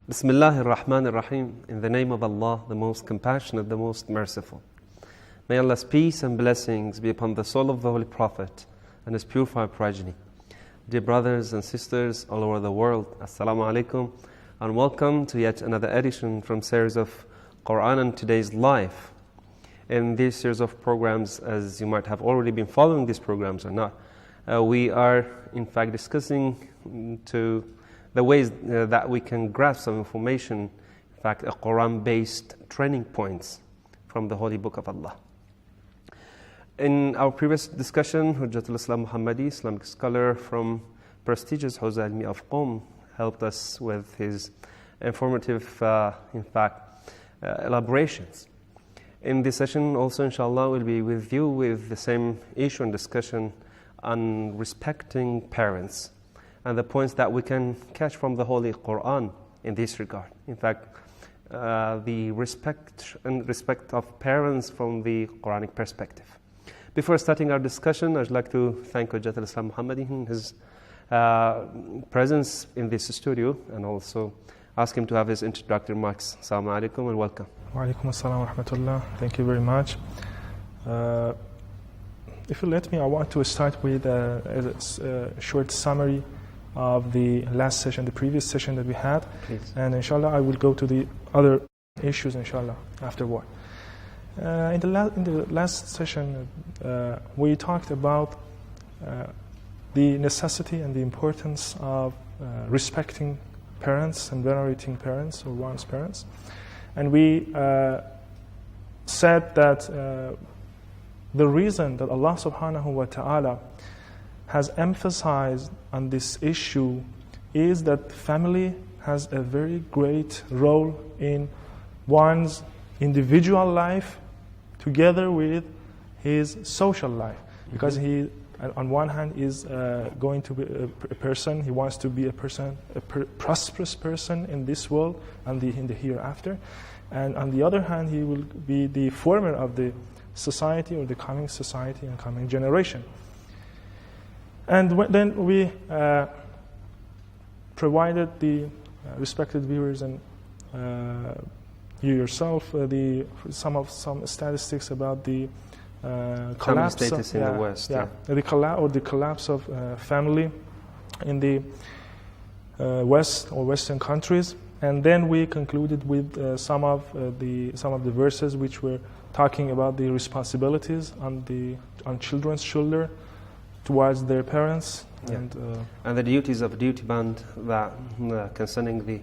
Bismillahir Rahmanir Rahim. In the name of Allah, the most compassionate, the most merciful. May Allah's peace and blessings be upon the soul of the Holy Prophet and his purified progeny. Dear brothers and sisters all over the world, Assalamu alaikum, and welcome to yet another edition from series of Quran and Today's Life. In this series of programs, as you might have already been following these programs or not, we are in fact discussing to the ways that we can grasp some information, in fact, a Quran-based training points from the Holy Book of Allah. In our previous discussion, Hujjatul Islam Muhammadi, Islamic scholar from prestigious Hawza Ilmi of Qom, helped us with his informative, elaborations. In this session also, inshallah, we'll be with you with the same issue and discussion on respecting parents and the points that we can catch from the Holy Quran in this regard. In fact, the respect of parents from the Quranic perspective. Before starting our discussion, I'd like to thank Hujjatul Islam Muhammadi in his presence in this studio, and also ask him to have his introductory remarks. Assalamu alaikum and welcome. Wa alaikum assalam wa rahmatullah. Thank you very much. If you let me, I want to start with a short summary of the last session, the previous session that we had. Please. And inshallah, I will go to the other issues, inshallah, afterward. In the last session, we talked about the necessity and the importance of respecting parents and venerating parents or one's parents. And we said that the reason that Allah subhanahu wa ta'ala has emphasized on this issue is that family has a very great role in one's individual life together with his social life. Because he, on one hand, is going to be a person, he wants to be a person, a prosperous person in this world and in the hereafter. And on the other hand, he will be the former of the society or the coming society and coming generation. And then we provided the respected viewers and you yourself some statistics about the collapse status in the West. The collapse of family in the West or Western countries. And then we concluded with some of the verses which were talking about the responsibilities on children's shoulder towards their parents, and the duties of duty bound that concerning the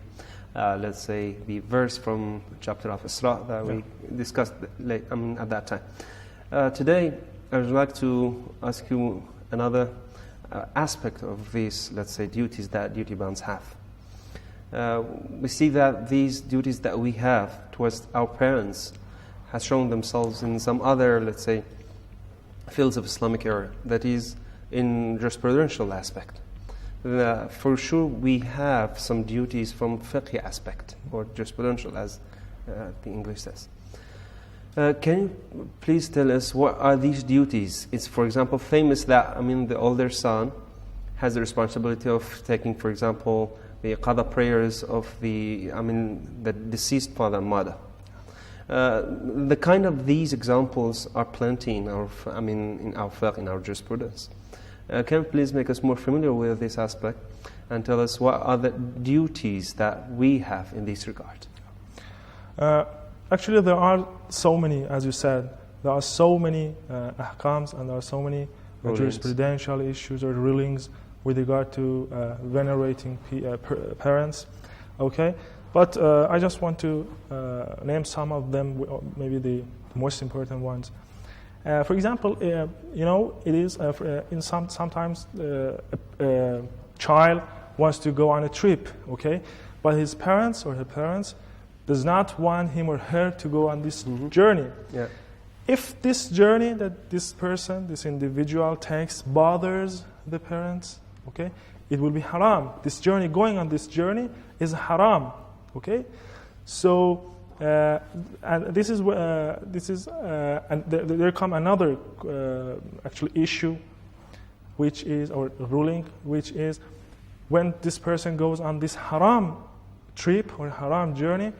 let's say the verse from chapter of Isra that we discussed at that time. Today I would like to ask you another aspect of these, let's say, duties that duty bounds have. We see that these duties that we have towards our parents has shown themselves in some other, let's say, fields of Islamic era, that is in jurisprudential aspect. For sure we have some duties from fiqh aspect, or jurisprudential as the English says. Can you please tell us what are these duties? It's, for example, famous that, the older son has the responsibility of taking, for example, the qada prayers of the deceased father and mother. The kind of these examples are plenty in our fiqh, in our jurisprudence. Can you please make us more familiar with this aspect and tell us what are the duties that we have in this regard? Actually, there are so many, as you said, there are so many ahkams and there are so many jurisprudential issues or rulings with regard to venerating parents. Okay, but I just want to name some of them, maybe the most important ones. For example, it is sometimes a child wants to go on a trip, okay, but his parents or her parents does not want him or her to go on this journey. Yeah. If this journey that this person, this individual takes bothers the parents, okay, it will be haram. This journey, going on this journey, is haram, okay. So. And this is and there come another actual issue, or ruling, which is when this person goes on this haram trip or haram journey,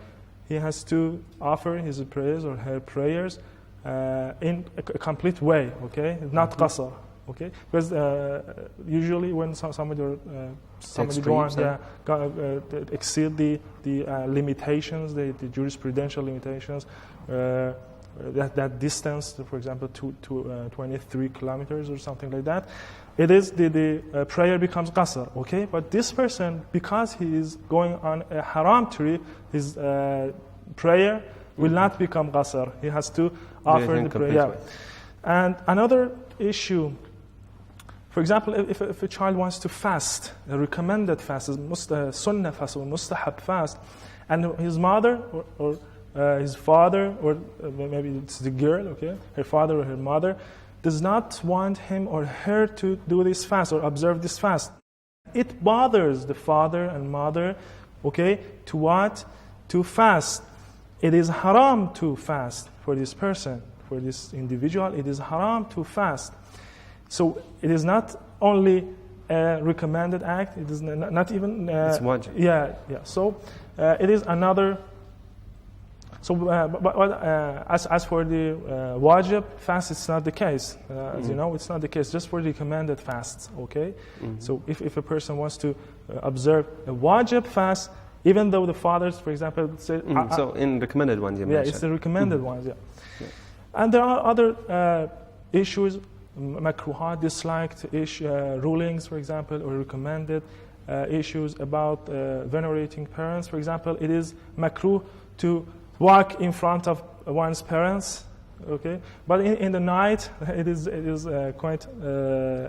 he has to offer his prayers or her prayers in a complete way, okay? Not qasr, okay? Because usually when somebody exceed the limitations, the jurisprudential limitations, that distance, for example, to 23 kilometers or something like that, it is the prayer becomes qasr, okay? But this person, because he is going on a haram trip, his prayer will not become qasr. He has to offer the prayer. Yeah. And another issue, for example, if a child wants to fast, a recommended fast, sunnah fast or mustahab fast, and his mother or his father, or maybe it's the girl, okay, her father or her mother, does not want him or her to do this fast or observe this fast, it bothers the father and mother, okay, to what? To fast. It is haram to fast for this person, for this individual. It is haram to fast. So it is not only a recommended act. It is not even. It's wajib. Yeah. So it is another. So, as for the wajib fast, it's not the case. As you know, it's not the case. Just for the recommended fasts, okay? So, if a person wants to observe a wajib fast, even though the fathers, for example, say... so, in recommended ones, you mentioned. Yeah, it's the recommended ones, yeah. And there are other issues, makruhat, disliked rulings, for example, or recommended issues about venerating parents. For example, it is makruh to walk in front of one's parents, okay? But in the night, it is quite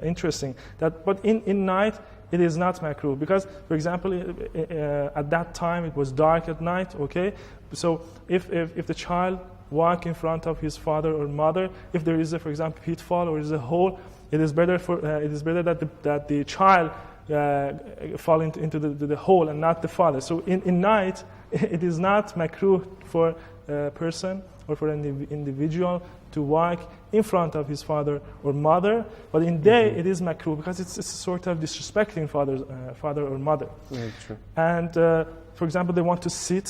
interesting. But in night, it is not makruh. Because, for example, at that time, it was dark at night, okay? So if the child walk in front of his father or mother, if there is, for example, pitfall or is a hole, it is better that the child fall into the hole and not the father. So in night, it is not makruh for a person or for an individual to walk in front of his father or mother, but in day it is makruh because it's sort of disrespecting father or mother. Very true. And for example, they want to sit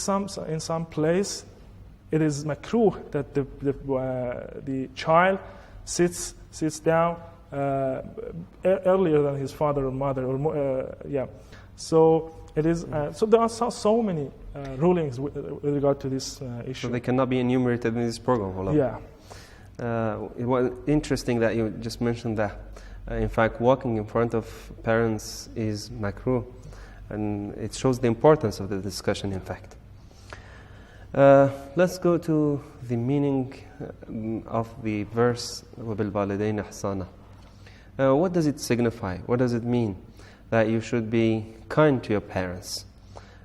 in some place. It is makruh that the child sits down earlier than his father or mother, or So it is. So there are so many rulings with regard to this issue. So they cannot be enumerated in this program. Yeah. It was interesting that you just mentioned that. In fact, walking in front of parents is makruh, and it shows the importance of the discussion. In fact, let's go to the meaning of the verse وَبِالْوَالِدَيْنِ إِحْسَانًا. What does it signify? What does it mean that you should be kind to your parents?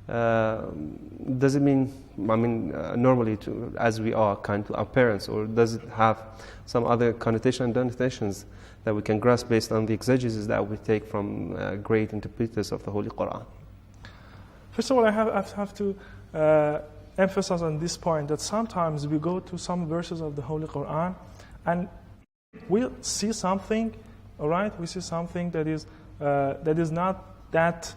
Does it mean, normally as we are kind to our parents, or does it have some other connotation and denotations that we can grasp based on the exegesis that we take from great interpreters of the Holy Quran? First of all, I have to emphasize on this point that sometimes we go to some verses of the Holy Quran and we see something, all right? We see something that is not that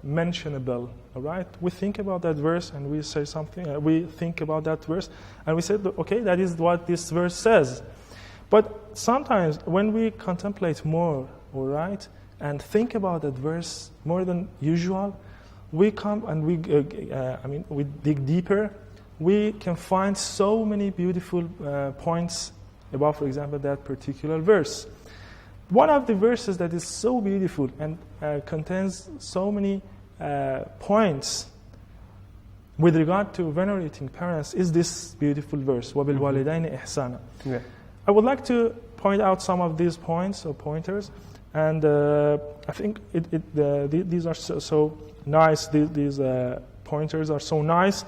mentionable, all right? We think about that verse and we say something, we think about that verse and we say, okay, that is what this verse says. But sometimes when we contemplate more, all right, and think about that verse more than usual, we come and we dig deeper. We can find so many beautiful points about, for example, that particular verse. One of the verses that is so beautiful and contains so many points with regard to venerating parents is this beautiful verse, وَبِالْوَالِدَيْنِ إِحْسَانًا. Yeah. I would like to point out some of these points or pointers, and I think these are so nice. These pointers are so nice,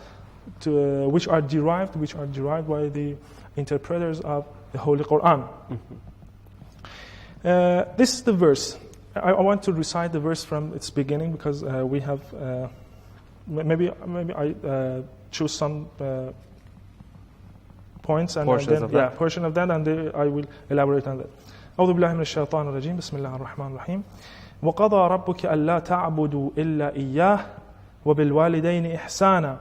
which are derived by the interpreters of the Holy Quran. This is the verse. I want to recite the verse from its beginning because we have maybe I choose some points and portion of that, and I will elaborate on that. أعوذ بالله من الشيطان الرجيم بسم الله الرحمن الرحيم وقضى ربك ألا تعبدوا إلا إياه وبالوالدين إحسانا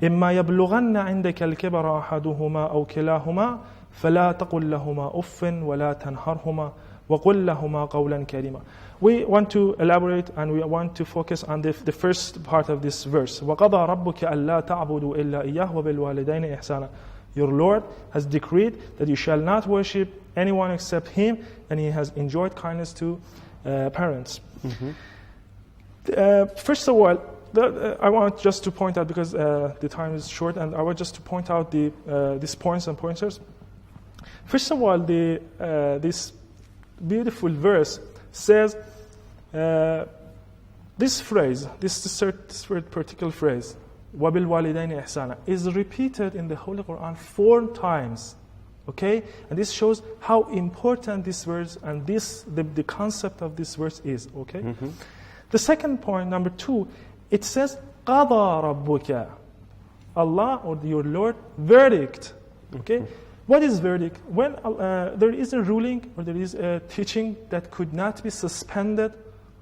إما يبلغن عندك الكبر أحدهما أو كلاهما فلا تقل لهما أف ولا تنهرهما وقل لهما قولا كريما. We want to elaborate and we want to focus on the first part of this verse. وَقَضَى رَبُّكَ أَلَّا تَعْبُدُوا إِلَّا إِيَّهُ وَبِالْوَالِدَيْنِ إِحْسَانًا. Your Lord has decreed that you shall not worship anyone except Him, and He has enjoined kindness to parents. First of all, I want just to point out, because the time is short, and I want just to point out these points and pointers. First of all, this beautiful verse says this phrase, this particular phrase, وَبِالْوَالِدَيْنِ إِحْسَانًا, is repeated in the Holy Quran 4 times. Okay? And this shows how important this verse and the concept of this verse is. Okay? The second point, number 2, it says قَضَى رَبُّكَ, Allah or your Lord, verdict. Okay? What is verdict? When there is a ruling or there is a teaching that could not be suspended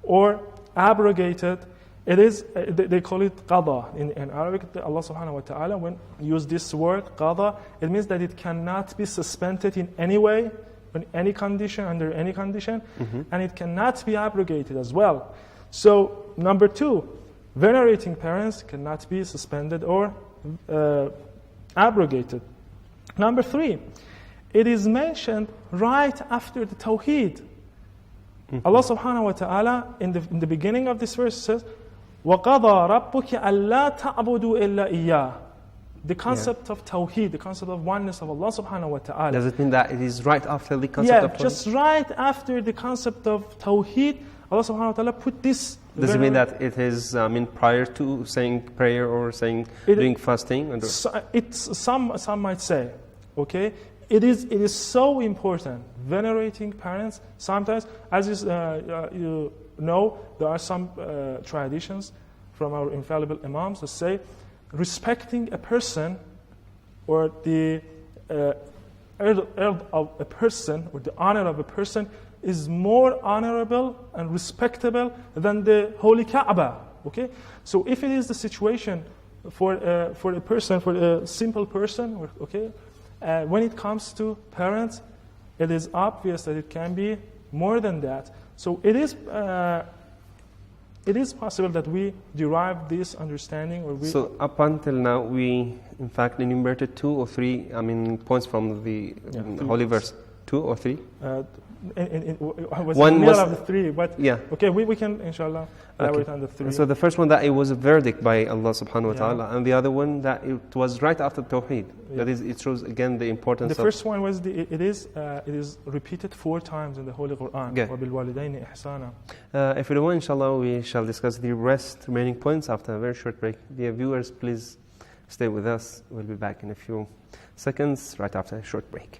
or abrogated, it is, they call it qada. In Arabic, Allah subhanahu wa ta'ala, when use this word qada, it means that it cannot be suspended in any way, in any condition, under any condition, and it cannot be abrogated as well. So, number 2, venerating parents cannot be suspended or abrogated. Number 3, it is mentioned right after the Tawheed. Allah subhanahu wa ta'ala in the beginning of this verse says, وَقَضَى رَبُّكَ أَلَّا تَعْبُدُوا إِلَّا إِيَّاهُ. The concept of Tawheed, the concept of oneness of Allah subhanahu wa ta'ala. Does it mean that it is right after the concept of Tawheed? Just right after the concept of Tawheed, Allah subhanahu wa ta'ala put this. Does it mean that it is prior to saying prayer or doing fasting? Some might say, okay, it is so important. Venerating parents, sometimes, as you know, there are some traditions from our infallible imams that say respecting a person or the of a person or the honor of a person is more honorable and respectable than the holy Kaaba. Okay, so if it is the situation for a person, for a simple person, okay, when it comes to parents, it is obvious that it can be more than that. So it is possible that we derive this understanding, So up until now, we in fact enumerated 2 or 3 points from the holy verse. 2 or 3? Was in the middle of the 3, but okay, we can inshallah elaborate on the 3. So the first one, that it was a verdict by Allah subhanahu wa ta'ala, and the other one that it was right after Tawheed. That is, it shows again the importance of... The first one was it is repeated 4 times in the Holy Quran. وَبِالْوَالِدَيْنِ إِحْسَانًا. If we don't, inshallah, we shall discuss the remaining points after a very short break. Dear viewers, please stay with us. We'll be back in a few seconds, right after a short break.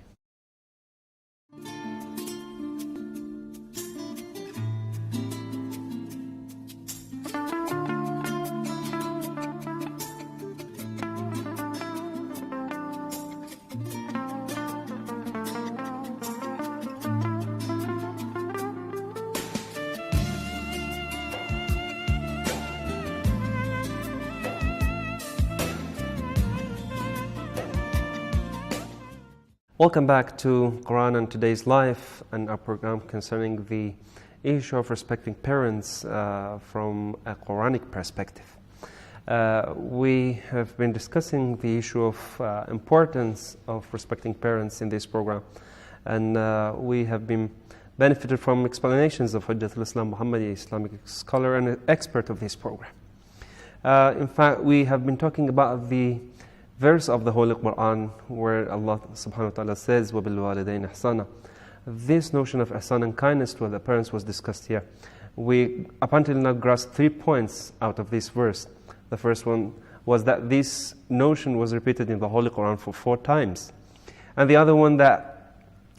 Welcome back to Quran and Today's Life and our program concerning the issue of respecting parents from a Quranic perspective. We have been discussing the issue of importance of respecting parents in this program, and we have been benefited from explanations of Hujjatul Islam Muhammadi, Islamic scholar and expert of this program. In fact, we have been talking about the verse of the Holy Quran where Allah subhanahu wa ta'ala says, وَبِالْوَالِدَيْنِ إِحْسَانًا. This notion of ihsan and kindness to the parents was discussed here. We, up until now, grasped 3 points out of this verse. The first one was that this notion was repeated in the Holy Quran for 4 times. And the other one, that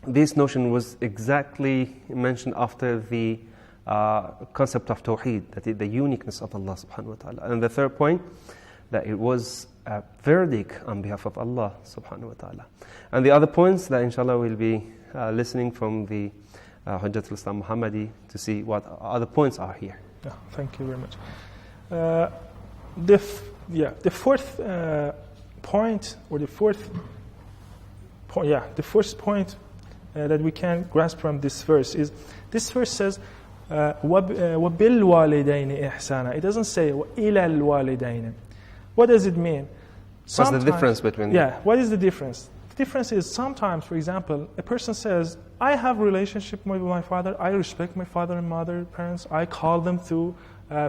this notion was exactly mentioned after the concept of Tawheed, that is the uniqueness of Allah subhanahu wa ta'ala. And the third point, that it was a verdict on behalf of Allah subhanahu wa ta'ala. And the other points that inshallah we'll be listening from the Hujjatul Islam Muhammadi to see what other points are here. Thank you very much. the fourth point, or the fourth point, the first point that we can grasp from this verse is, this verse says, وَبِالْوَالِدَيْنِ إِحْسَانًا. It doesn't say وَإِلَى الْوَالِدَيْنِ. What does it mean? What's the difference between them? Yeah, what is the difference? The difference is sometimes, for example, a person says, I have a relationship with my father, I respect my father and mother, parents, I call them through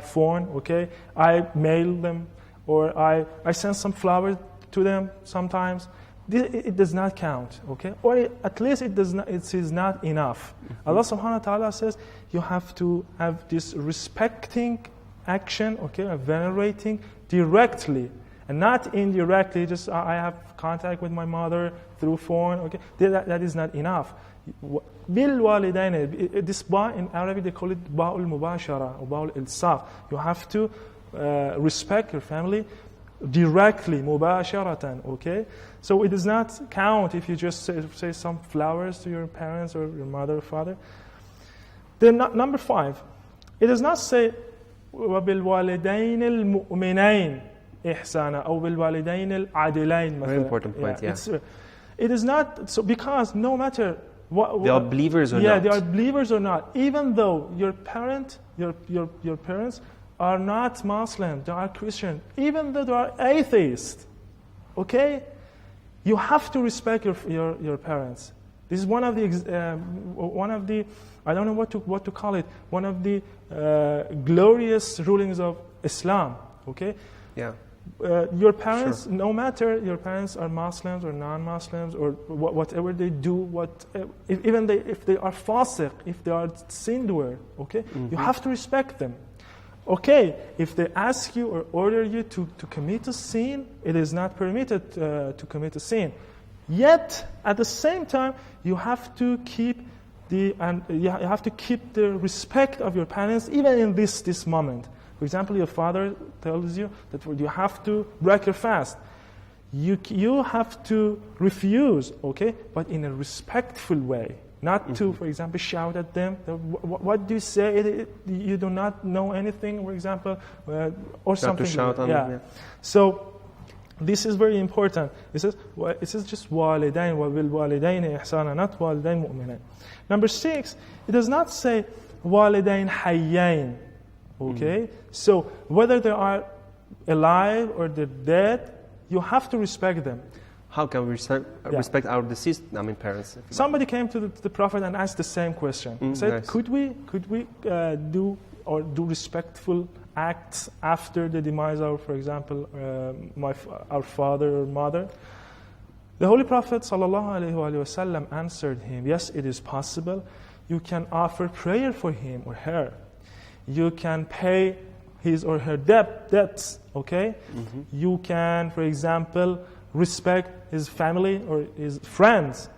phone, okay? I mail them, or I send some flowers to them sometimes. It does not count, okay? Or at least it is not enough. Mm-hmm. Allah subhanahu wa ta'ala says you have to have this respecting action, okay, venerating directly, and not indirectly, just I have contact with my mother through phone, okay? That is not enough. Bil walidain, this ba in Arabic they call it ba'ul mubashara or ba'ul ilsaq. You have to respect your family directly, mubasharatan, okay? So it does not count if you just say some flowers to your parents or your mother or father. Then number 5, it does not say وَبِالْوَالِدَيْنِ الْمُؤْمِنَيْنِ إِحْسَانًا أو بِالْوَالِدَيْنِ الْعَادِلَيْنِ. Very important point, It is not, so because no matter what they are believers or not. Yeah, they are believers or not. Even though your parents are not Muslim, they are Christian, even though they are atheists, okay? You have to respect your parents. This is one of the I don't know what to call it, one of the glorious rulings of Islam, okay? Yeah. Your parents, sure. No matter your parents are Muslims or non-Muslims or whatever they do, even if they are fasiq, if they are sin-doer, okay? Mm-hmm. You have to respect them. Okay, if they ask you or order you to commit a sin, it is not permitted to commit a sin. Yet, at the same time, you have to keep the respect of your parents, even in this moment. For example, your father tells you that you have to break your fast. You have to refuse, okay, but in a respectful way. Not to, for example, shout at them. What do you say? You do not know anything, for example, or not something. To shout on them, yeah. So this is very important. It says just walidain wa bil walidain ihsana, not walidain mu'minain. Number 6, it does not say walidain hayyain. Okay, so whether they are alive or they're dead, you have to respect them. How can we respect our deceased parents? Somebody came to the Prophet and asked the same question. He said, nice. Could we do respectful acts after the demise of, for example, our father or mother? The Holy Prophet ﷺ answered him, yes, it is possible. You can offer prayer for him or her. You can pay his or her debts, okay? Mm-hmm. You can, for example, respect his family or his friends.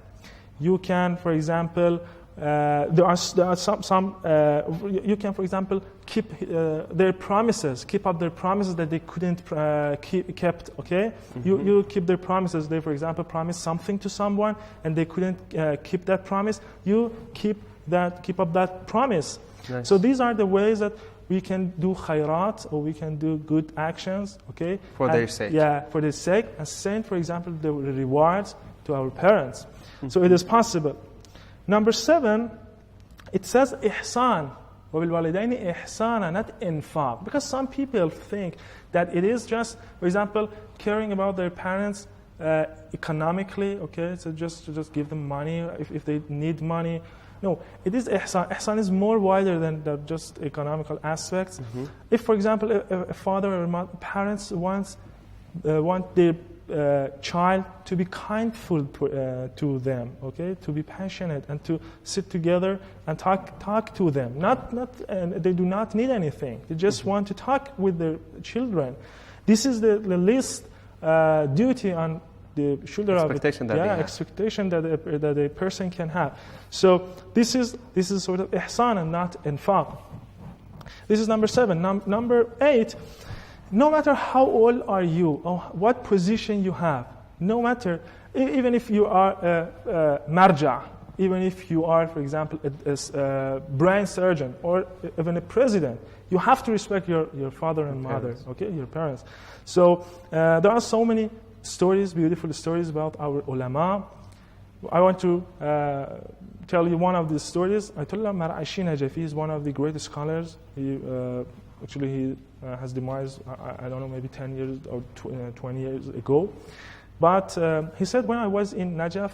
You can, for example, there are some you can, for example, keep their promises, keep up their promises that they couldn't kept, okay? Mm-hmm. You keep their promises. They, for example, promise something to someone and they couldn't keep that promise. You keep up that promise. Nice. So these are the ways that we can do khairat, or we can do good actions, okay? For their sake. Yeah, for their sake, and send, for example, the rewards to our parents. Mm-hmm. So it is possible. Number 7, it says ihsan. وَبِالْوَالِدَيْنِ إِحْسَانًا, not infaq. Because some people think that it is just, for example, caring about their parents economically, okay? So just give them money if they need money. No, it is ihsan. Ihsan is more wider than just economical aspects. Mm-hmm. If, for example, a father or parents want their child to be kindful to them, okay, to be passionate and to sit together and talk to them. They do not need anything. They just want to talk with their children. This is the least duty on the shoulder expectation that a person can have. So this is sort of ihsan and not infaq. This is number 7. Number 8. No matter how old are you or what position you have, no matter, even if you are a marja, even if you are, for example, a brain surgeon or even a president, you have to respect your father and mother, okay, your parents. So there are so many stories, beautiful stories about our ulama. I want to tell you one of these stories. Ayatollah Mar'ashi Najafi is one of the greatest scholars. He has demised, I don't know, maybe 10 years or 20 years ago. But he said, when I was in Najaf,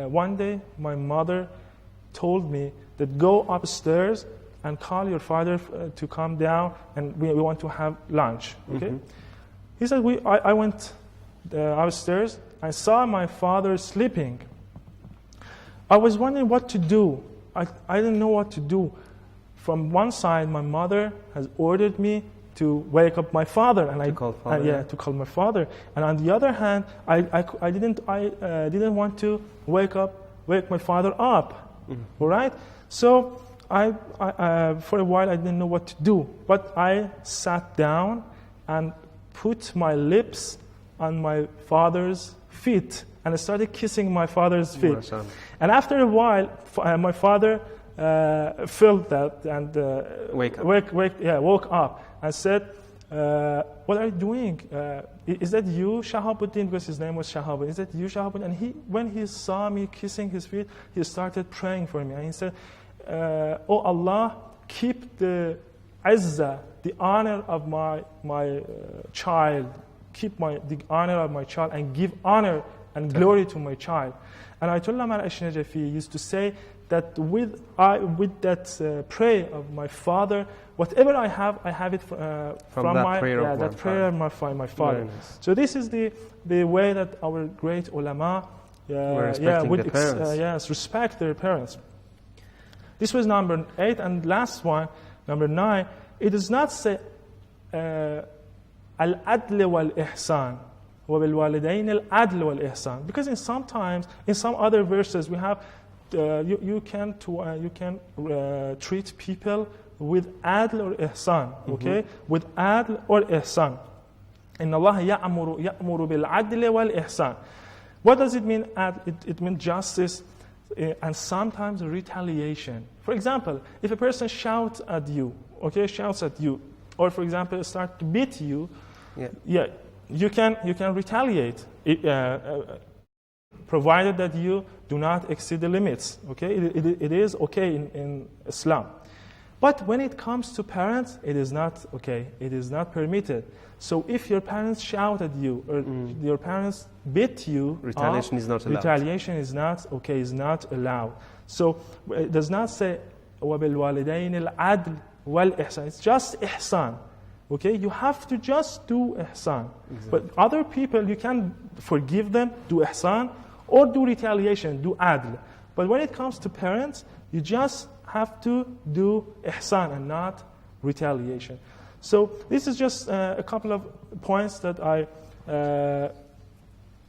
one day my mother told me that go upstairs and call your father to come down, and we want to have lunch. Okay? Mm-hmm. He said, I went upstairs. I saw my father sleeping. I was wondering what to do. I didn't know what to do. From one side, my mother has ordered me to wake up my father, and to call my father. And on the other hand, I didn't want to wake my father up. Mm-hmm. All right. So I for a while I didn't know what to do, but I sat down and put my lips on my father's feet, and I started kissing my father's feet. And after a while, my father felt that and woke up and said, "What are you doing? Is that you, Shahabuddin?" Because his name was Shahabuddin. Is that you, Shahabuddin? And when he saw me kissing his feet, he started praying for me, and he said, "Oh Allah, keep the izzah, the honor of my child. Keep the honor of my child, and give honor and glory to my child." And Ayatollah Mar'ashi Najafi used to say that with that prayer of my father, whatever I have it from my prayer of my father. Nice. So this is the way that our great ulama respect their parents. This was number 8, and last one, number 9. It does not say al-adl wal-ihsan. Because in some other verses we have you can treat people with adl or ihsan, okay? Mm-hmm. With adl or ihsan. Inna Allah ya'muru bil adl wal ihsan. What does it mean? It means justice and sometimes retaliation. For example, if a person shouts at you, or for example start to beat you, you can retaliate, provided that you do not exceed the limits. Okay, it is okay in Islam. But when it comes to parents, it is not okay. It is not permitted. So if your parents shout at you or your parents beat you, retaliation is not allowed. Retaliation is not okay. Is not allowed. So it does not say وَبِالْوَالِدَيْنِ الْعَدْلِ وَالْإِحْسَانِ. It's just ihsan. Okay, you have to just do ihsan. Exactly. But other people, you can forgive them, do ihsan, or do retaliation, do adl. But when it comes to parents, you just have to do ihsan and not retaliation. So this is just a couple of points that I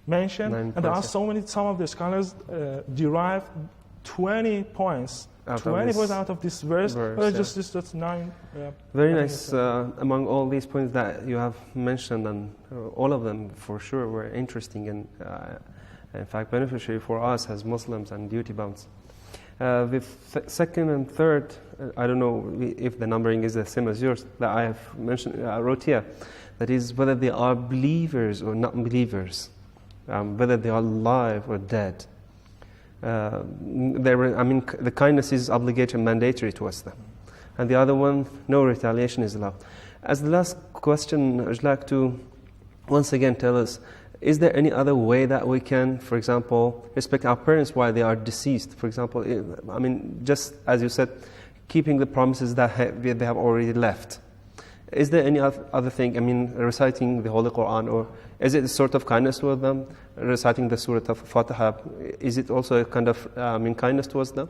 mentioned. And there are some of the scholars derive 20 points. 20 points out of this verse. That's 9. Very nice. Among all these points that you have mentioned, and all of them for sure were interesting and in fact beneficiary for us as Muslims and duty bound. The second and third, I don't know if the numbering is the same as yours, that I have mentioned, wrote here, that is whether they are believers or not believers, whether they are alive or dead. The kindness is obligatory, mandatory towards them. And the other one, no retaliation is allowed. As the last question, I'd like to once again tell us, is there any other way that we can, for example, respect our parents while they are deceased? For example, just as you said, keeping the promises that they have already left. Is there any other thing, reciting the Holy Quran, or is it a sort of kindness towards them? Reciting the Surah of Fatiha, is it also a kind of kindness towards them?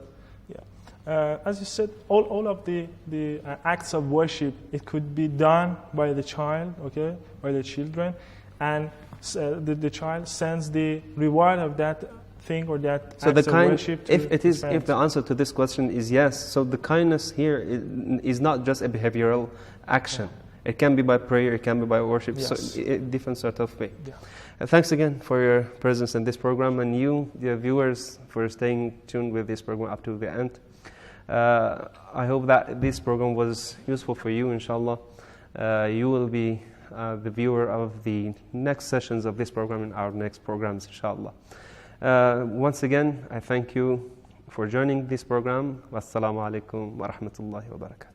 Yeah. As you said, all of the acts of worship, it could be done by the child, okay, by the children, and the child sends the reward of that thing or that so act of worship to if the answer to this question is yes, so the kindness here is not just a behavioral action. It can be by prayer, it can be by worship, Yes. so different sort of way. Yeah. Thanks again for your presence in this program, and you, dear viewers, for staying tuned with this program up to the end. I hope that this program was useful for you, inshallah. You will be the viewer of the next sessions of this program in our next programs, inshallah. Once again, I thank you for joining this program. Wassalamu alaikum wa rahmatullahi wa barakatuh.